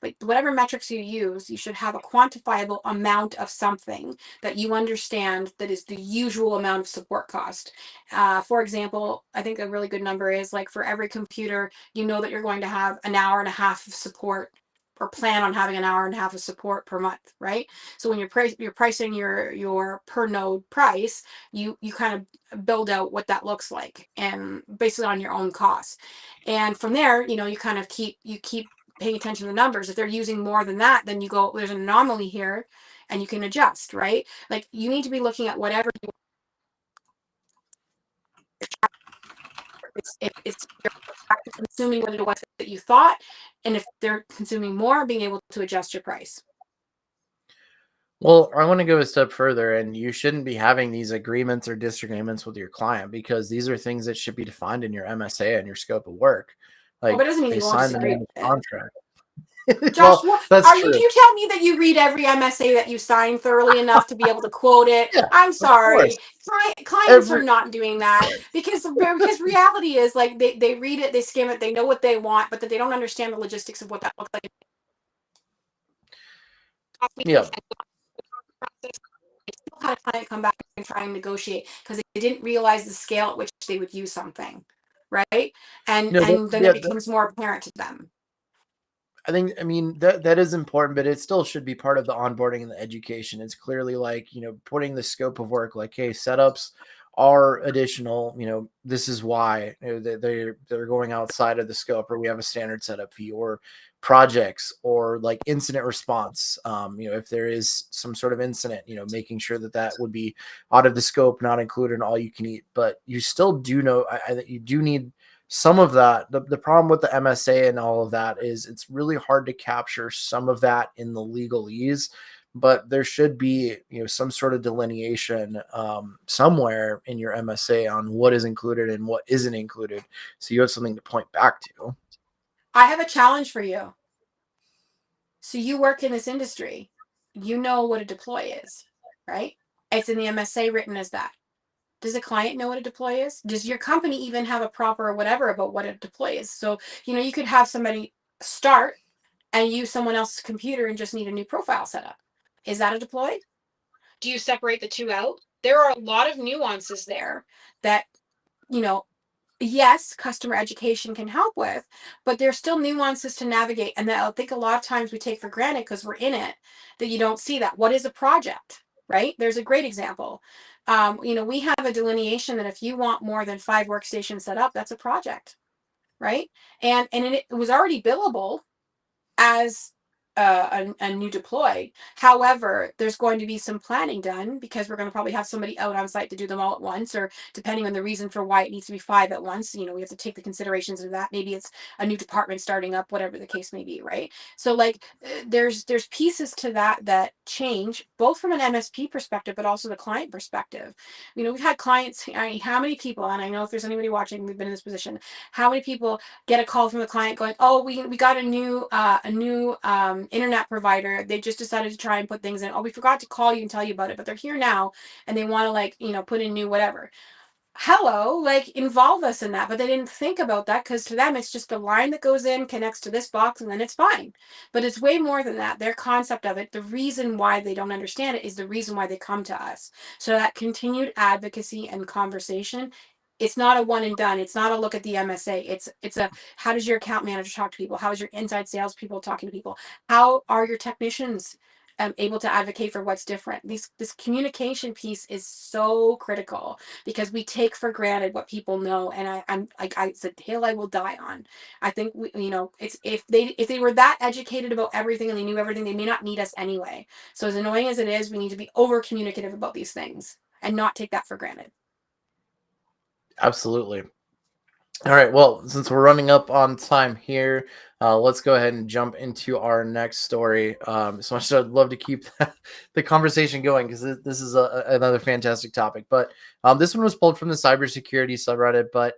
but whatever metrics you use, you should have a quantifiable amount of something that you understand that is the usual amount of support cost. For example, I think a really good number is like for every computer, you know that you're going to have an hour and a half of support, or plan on having an hour and a half of support per month, right? So when you're pricing your per node price, you kind of build out what that looks like, and basically on your own costs. And from there, you know, you kind of keep paying attention to the numbers. If they're using more than that, then you go, there's an anomaly here, and you can adjust, right? Like you need to be looking at whatever it's consuming what it was that you thought, and if they're consuming more, being able to adjust your price. Well, I want to go a step further, and you shouldn't be having these agreements or disagreements with your client, because these are things that should be defined in your MSA and your scope of work. Oh, Like but it doesn't mean they you won't sign them disagree in with the it. contract. Josh, Well, that's true. you tell me that you read every MSA that you sign thoroughly enough to be able to quote it? Yeah, I'm of sorry. course. Clients are Every not doing that because reality is like they read it, they skim it, they know what they want, but that they don't understand the logistics of what that looks like. yeah. Had a client come back and try and negotiate because they didn't realize the scale at which they would use something, right? And No, then it becomes more apparent to them. I mean that is important, but it still should be part of the onboarding and the education. It's clearly like, you know, putting the scope of work, like, hey, setups are additional, you know, this is why, you know, they're going outside of the scope, or we have a standard setup fee, or projects, or like incident response. You know, if there is some sort of incident, you know, making sure that that would be out of the scope, not included in all you can eat. But you still do know that you do need some of that. The problem with the MSA and all of that is it's really hard to capture some of that in the legalese, but there should be, you know, some sort of delineation somewhere in your MSA on what is included and what isn't included, so you have something to point back to. I have a challenge for you. So you work in this industry, you know what a deploy is, right? It's in the MSA written as that. Does the client know what a deploy is? Does your company even have a proper whatever about what a deploy is? So, you know, you could have somebody start and use someone else's computer and just need a new profile set up. Is that a deploy? Do you separate the two out? There are a lot of nuances there that, you know, yes, customer education can help with, but there's still nuances to navigate. And that I think a lot of times we take for granted because we're in it, that you don't see that. What is a project, right? There's a great example. You know, we have a delineation that if you want more than 5 workstations set up, that's a project, right? And it was already billable as a new deploy. However, there's going to be some planning done because we're going to probably have somebody out on site to do them all at once, or depending on the reason for why it needs to be 5 at once, you know, we have to take the considerations of that. Maybe it's a new department starting up, whatever the case may be, right? So like there's pieces to that change both from an MSP perspective, but also the client perspective. You know, we've had clients, how many people, and I know if there's anybody watching, we've been in this position, how many people get a call from the client going, oh, we got a new internet provider. They just decided to try and put things in. Oh, we forgot to call you and tell you about it, but they're here now and they want to like, put in new whatever. Hello, like involve us in that. But they didn't think about that because to them it's just the line that goes in, connects to this box, and then it's fine. But it's way more than that. Their concept of it, the reason why they don't understand it is the reason why they come to us. So that continued advocacy and conversation, it's not a one and done. It's not a look at the MSA. It's a, how does your account manager talk to people? How is your inside sales people talking to people? How are your technicians able to advocate for what's different? This communication piece is so critical because we take for granted what people know, and I'm like, it's a hill I will die on. I think it's if they were that educated about everything and they knew everything, they may not need us anyway. So as annoying as it is, we need to be over communicative about these things and not take that for granted. Absolutely. All right. Well, since we're running up on time here, let's go ahead and jump into our next story. So much I'd love to keep the conversation going because this is another fantastic topic. But this one was pulled from the cybersecurity subreddit. But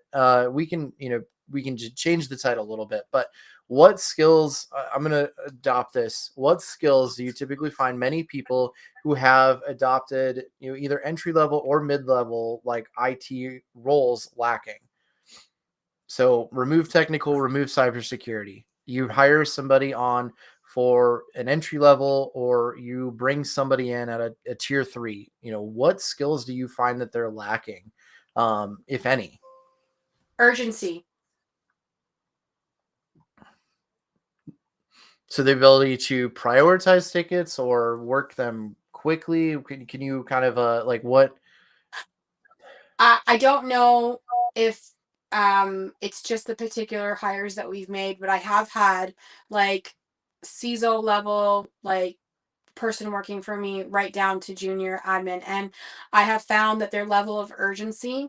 we can just change the title a little bit. But what skills? I'm going to adopt this. What skills do you typically find many people who have adopted either entry level or mid level like IT roles lacking? So remove technical, remove cybersecurity. You hire somebody on for an entry level, or you bring somebody in at a tier 3. What skills do you find that they're lacking, if any? Urgency. So the ability to prioritize tickets or work them quickly. Can you kind of like what? I don't know if it's just the particular hires that we've made, but I have had like CISO level like person working for me right down to junior admin, and I have found that their level of urgency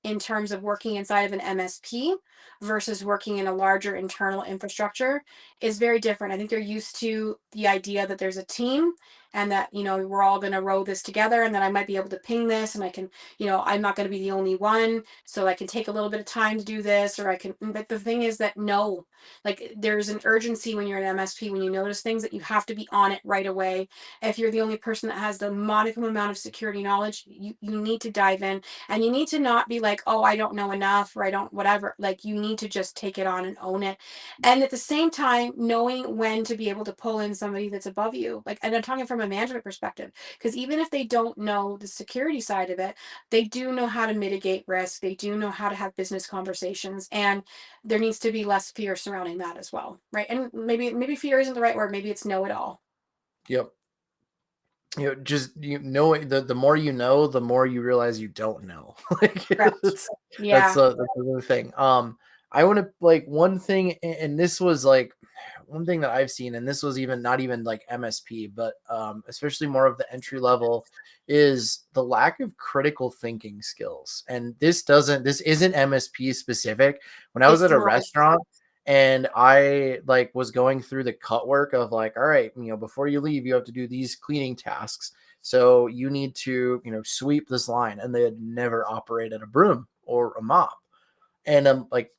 in terms of working inside of an MSP versus working in a larger internal infrastructure is very different. I think they're used to the idea that there's a team and that, we're all going to row this together, and that I might be able to ping this, and I can, I'm not going to be the only one. So I can take a little bit of time to do this, or I can, but the thing is that no, like there's an urgency when you're an MSP, when you notice things that you have to be on it right away. If you're the only person that has the modicum amount of security knowledge, you need to dive in. And you need to not be like, oh, I don't know enough, or I don't, whatever. Like you need to just take it on and own it. And at the same time, knowing when to be able to pull in somebody that's above you. Like, and I'm talking from a management perspective, because even if they don't know the security side of it, they do know how to mitigate risk. They do know how to have business conversations. And there needs to be less fear surrounding that as well. Right. And maybe fear isn't the right word. Maybe it's know it all. Yep. Just the more you know, the more you realize you don't know. Like that's Yeah. that's another thing. I want to like one thing, and this was like one thing that I've seen, and this was even not even like MSP, but especially more of the entry level, is the lack of critical thinking skills. And this isn't MSP specific. When I was at a restaurant, and I like was going through the cut work of like, all right, before you leave, you have to do these cleaning tasks. So you need to, sweep this line. And they had never operated a broom or a mop. And I'm like,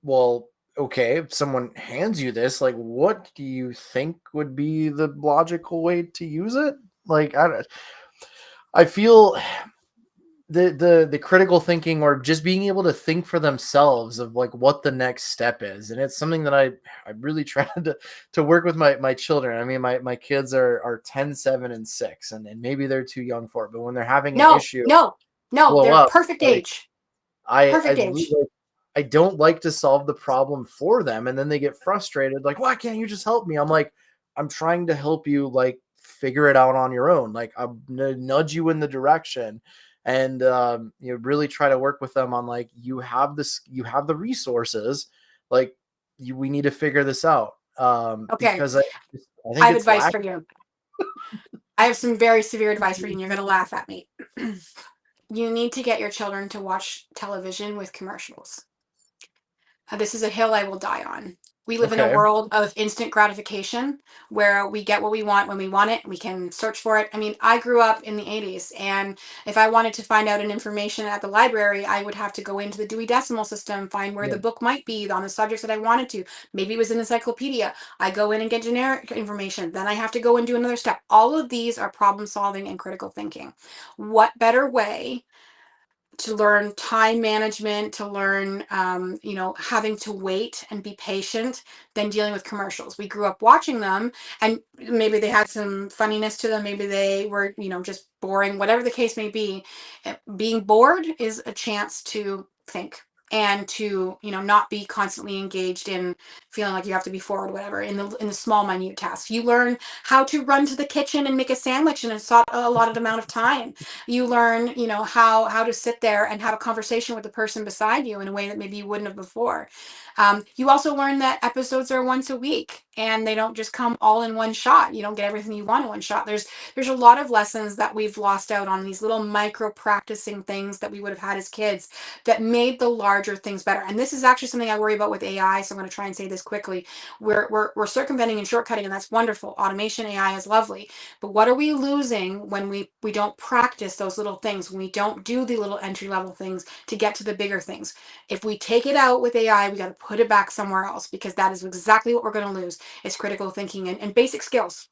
well, okay, if someone hands you this, like, what do you think would be the logical way to use it? Like, I feel the critical thinking, or just being able to think for themselves of like what the next step is. And it's something that I really tried to work with my children. I mean, my kids are 10, 7, and 6, and maybe they're too young for it, but when they're having an issue no, blow they're up, perfect like, age. Perfect age. I don't like to solve the problem for them, and then they get frustrated, like, why can't you just help me? I'm like, I'm trying to help you, like, figure it out on your own. Like, I'm gonna nudge you in the direction, and really try to work with them on like, you have the resources, like, we need to figure this out. Okay, Because I I think have it's advice for you. I have some very severe advice for you, and you're going to laugh at me. You need to get your children to watch television with commercials. This is a hill I will die on. We live in a Okay. world of instant gratification where we get what we want when we want it. We can search for it. I mean, I grew up in the 80s, and if I wanted to find out an information at the library, I would have to go into the Dewey Decimal System, find where Yeah. the book might be on the subjects that I wanted to. Maybe it was an encyclopedia. I go in and get generic information. Then I have to go and do another step. All of these are problem solving and critical thinking. What better way to learn time management, to learn, having to wait and be patient than dealing with commercials. We grew up watching them, and maybe they had some funniness to them. Maybe they were, just boring, whatever the case may be. Being bored is a chance to think and to, not be constantly engaged in feeling like you have to be forward, whatever, in the small, minute tasks. You learn how to run to the kitchen and make a sandwich in a allotted amount of time. You learn, how to sit there and have a conversation with the person beside you in a way that maybe you wouldn't have before. You also learn that episodes are once a week and they don't just come all in one shot. You don't get everything you want in one shot. There's a lot of lessons that we've lost out on, these little micro practicing things that we would have had as kids that made the larger things better. And this is actually something I worry about with AI. So I'm going to try and say this quickly. We're circumventing and shortcutting, and that's wonderful. Automation, AI is lovely. But what are we losing when we don't practice those little things, when we don't do the little entry level things to get to the bigger things? If we take it out with AI, we got to put it back somewhere else, because that is exactly what we're going to lose. It's critical thinking and basic skills.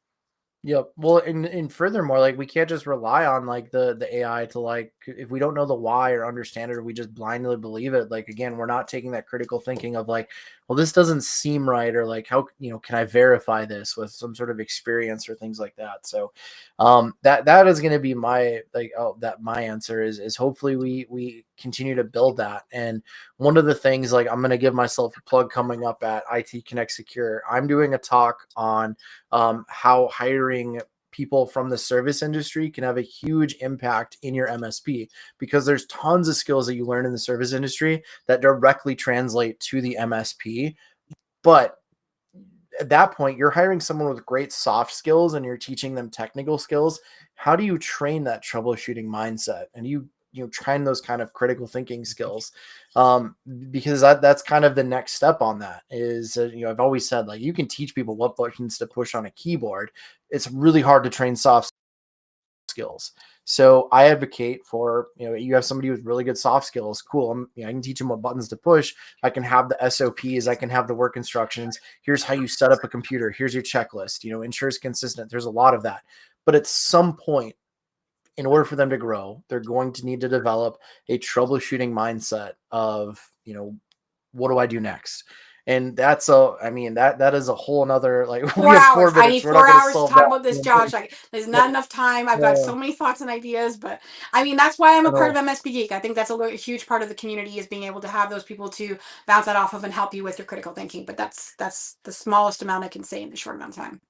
Yep. Well, and furthermore, like we can't just rely on like the AI to like if we don't know the why or understand it, or we just blindly believe it. Like again, we're not taking that critical thinking of like, well, this doesn't seem right, or like how can I verify this with some sort of experience or things like that. So, that is going to be my my answer is hopefully we continue to build that. And one of the things, like I'm going to give myself a plug coming up at IT Connect Secure. I'm doing a talk on how hiring people from the service industry can have a huge impact in your MSP, because there's tons of skills that you learn in the service industry that directly translate to the MSP. But at that point, you're hiring someone with great soft skills and you're teaching them technical skills. How do you train that troubleshooting mindset? And you train those kind of critical thinking skills, because that's kind of the next step on that is, I've always said, like, you can teach people what buttons to push on a keyboard. It's really hard to train soft skills. So I advocate for, you have somebody with really good soft skills. Cool. I can teach them what buttons to push. I can have the SOPs. I can have the work instructions. Here's how you set up a computer. Here's your checklist, ensures consistent. There's a lot of that. But at some point, in order for them to grow, they're going to need to develop a troubleshooting mindset of, what do I do next? And that is a whole another, like, we 4 have hours. 4 I minutes. need We're not 4 going to hours to solve talk that. about this, Josh. Like, there's not enough time. I've got so No, many thoughts and ideas, but I mean, that's why I'm I a part of know. MSP Geek. I think that's a huge part of the community, is being able to have those people to bounce that off of and help you with your critical thinking. But that's the smallest amount I can say in the short amount of time.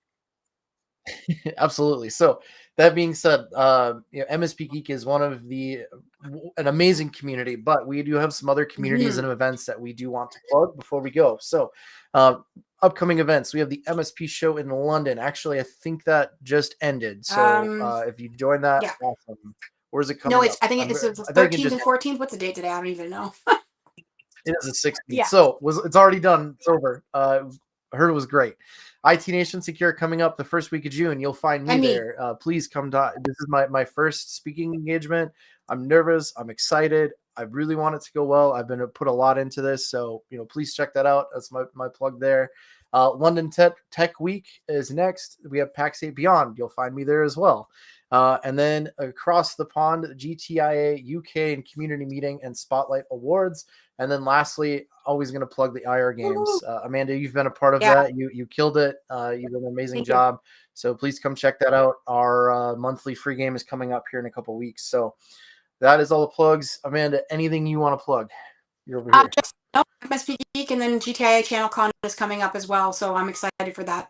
Absolutely. So that being said, MSP Geek is an amazing community, but we do have some other communities Mhm. and events that we do want to plug before we go. So, upcoming events, we have the MSP show in London. Actually, I think that just ended. So, if you join that, Yeah. awesome. Where's it No, coming up? I think it's the I think it 13th just and 14th. What's the date today? I don't even know. It is the 16th. Yeah. So it's already done. It's over. I heard it was great. IT Nation Secure coming up the first week of June. You'll find me And me. there. Please come to. This is my first speaking engagement. I'm nervous. I'm excited. I really want it to go well. I've been put a lot into this, so please check that out. That's my plug there. London Tech Week is next. We have PAX 8 Beyond. You'll find me there as well. And then across the pond, GTIA UK and Community Meeting and Spotlight Awards. And then lastly, always going to plug the IR games. Amanda, you've been a part of that. You killed it. You did an amazing job. So please come check that out. Our monthly free game is coming up here in a couple of weeks. So that is all the plugs. Amanda, anything you want to plug? You're over here. MSP Geek, and then GTIA Channel Con is coming up as well. So I'm excited for that.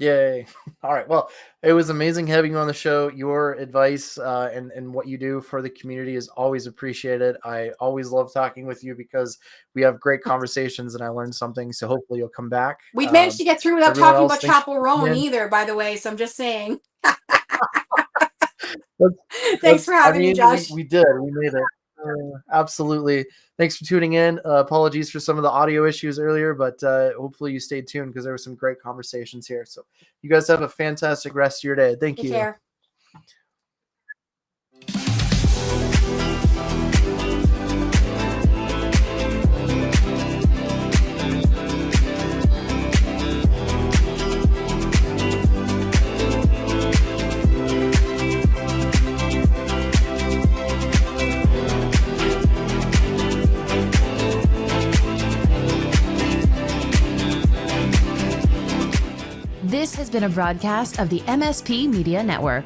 Yay. All right. Well, it was amazing having you on the show. Your advice and what you do for the community is always appreciated. I always love talking with you because we have great conversations and I learned something. So hopefully you'll come back. We've managed to get through without everyone talking else, about thanks Chapel Roan either, by the way. So I'm just saying. Thanks for having me, Josh. we did. We made it. Absolutely. Thanks for tuning in. Apologies for some of the audio issues earlier, but hopefully you stayed tuned because there were some great conversations here. So you guys have a fantastic rest of your day. Thank Take you. care. This has been a broadcast of the MSP Media Network.